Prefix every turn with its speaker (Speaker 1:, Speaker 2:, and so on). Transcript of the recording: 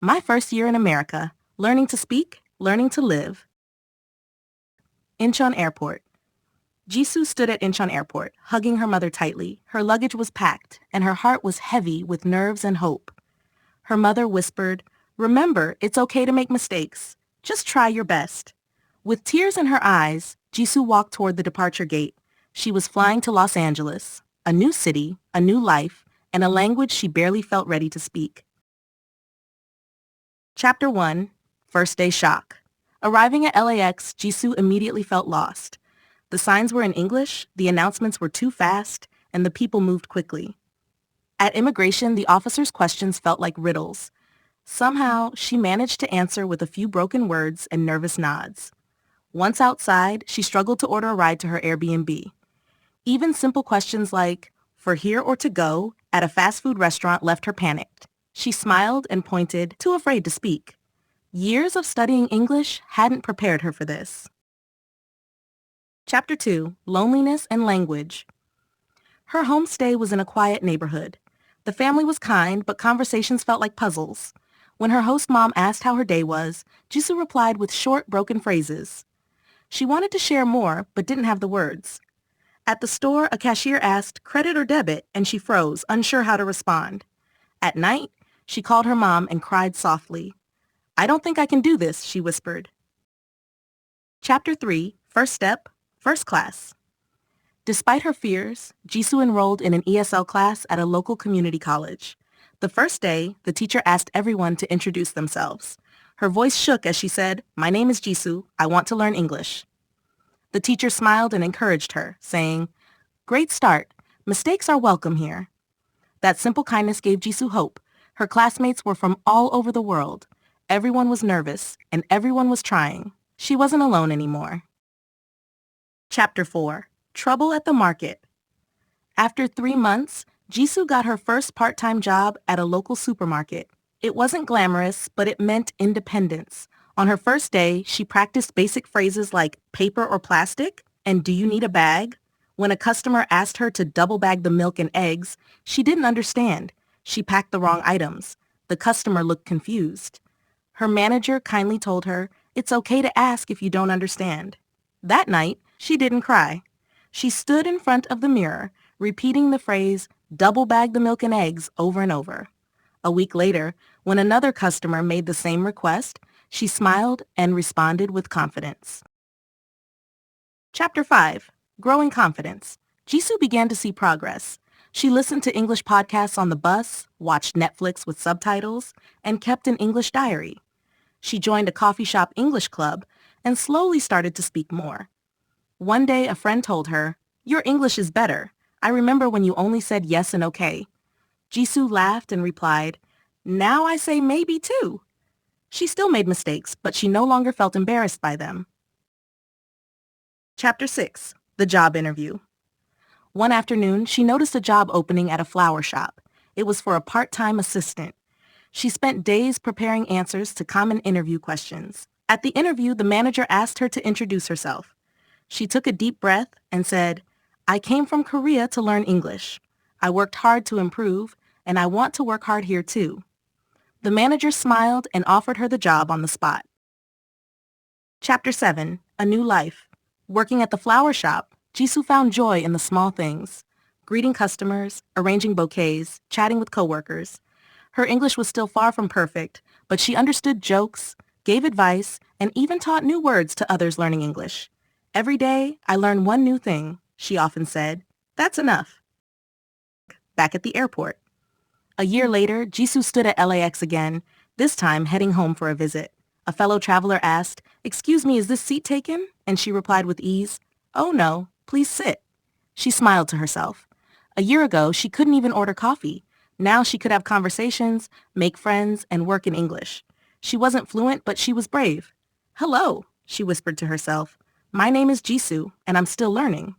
Speaker 1: My First Year in America, Learning to Speak, Learning to Live. Incheon Airport. Jisoo stood at Incheon Airport, hugging her mother tightly. Her luggage was packed, and her heart was heavy with nerves and hope. Her mother whispered, "Remember, it's okay to make mistakes. Just try your best." With tears in her eyes, Jisoo walked toward the departure gate. She was flying to Los Angeles, a new city, a new life, and a language she barely felt ready to speak. Chapter 1. First Day Shock. Arriving at LAX, Jisoo immediately felt lost. The signs were in English, the announcements were too fast, and the people moved quickly. At immigration, the officer's questions felt like riddles. Somehow, she managed to answer with a few broken words and nervous nods. Once outside, she struggled to order a ride to her Airbnb. Even simple questions like, "for here or to go," at a fast food restaurant left her panicked. She smiled and pointed, too afraid to speak. Years of studying English hadn't prepared her for this. Chapter 2. Loneliness and Language. Her homestay was in a quiet neighborhood. The family was kind, but conversations felt like puzzles. When her host mom asked how her day was, Jisoo replied with short, broken phrases. She wanted to share more, but didn't have the words. At the store, a cashier asked, "credit or debit?" and she froze, unsure how to respond. At night, she called her mom and cried softly. "I don't think I can do this," she whispered. Chapter 3. First Step, First Class. Despite her fears, Jisoo enrolled in an ESL class at a local community college. The first day, the teacher asked everyone to introduce themselves. Her voice shook as she said, "My name is Jisoo. I want to learn English." The teacher smiled and encouraged her, saying, "Great start. Mistakes are welcome here." That simple kindness gave Jisoo hope. Her classmates were from all over the world. Everyone was nervous, and everyone was trying. She wasn't alone anymore. Chapter 4. Trouble at the Market. After 3 months, Jisoo got her first part-time job at a local supermarket. It wasn't glamorous, but it meant independence. On her first day, she practiced basic phrases like paper or plastic and "do you need a bag?" When a customer asked her to double bag the milk and eggs, she didn't understand. She packed the wrong items. The customer looked confused. Her manager kindly told her, "It's okay to ask if you don't understand." That night, she didn't cry. She stood in front of the mirror, repeating the phrase, "double bag the milk and eggs," over and over. A week later, when another customer made the same request, she smiled and responded with confidence. Chapter 5. Growing Confidence. Jisoo began to see progress. She listened to English podcasts on the bus, watched Netflix with subtitles, and kept an English diary. She joined a coffee shop English club and slowly started to speak more. One day, a friend told her, "Your English is better. I remember when you only said yes and okay." Jisoo laughed and replied, "Now I say maybe too." She still made mistakes, but she no longer felt embarrassed by them. Chapter 6. The Job Interview. One afternoon, she noticed a job opening at a flower shop. It was for a part-time assistant. She spent days preparing answers to common interview questions. At the interview, the manager asked her to introduce herself. She took a deep breath and said, "I came from Korea to learn English. I worked hard to improve, and I want to work hard here too." The manager smiled and offered her the job on the spot. Chapter 7. A New Life. Working at the flower shop, Jisoo found joy in the small things. Greeting customers, arranging bouquets, chatting with coworkers. Her English was still far from perfect, but she understood jokes, gave advice, and even taught new words to others learning English. "Every day, I learn one new thing," she often said. "That's enough." Back at the airport. A year later, Jisoo stood at LAX again, this time heading home for a visit. A fellow traveler asked, "Excuse me, is this seat taken?" And she replied with ease, "Oh no, please sit." She smiled to herself. A year ago, she couldn't even order coffee. Now she could have conversations, make friends, and work in English. She wasn't fluent, but she was brave. "Hello," she whispered to herself. "My name is Jisoo, and I'm still learning."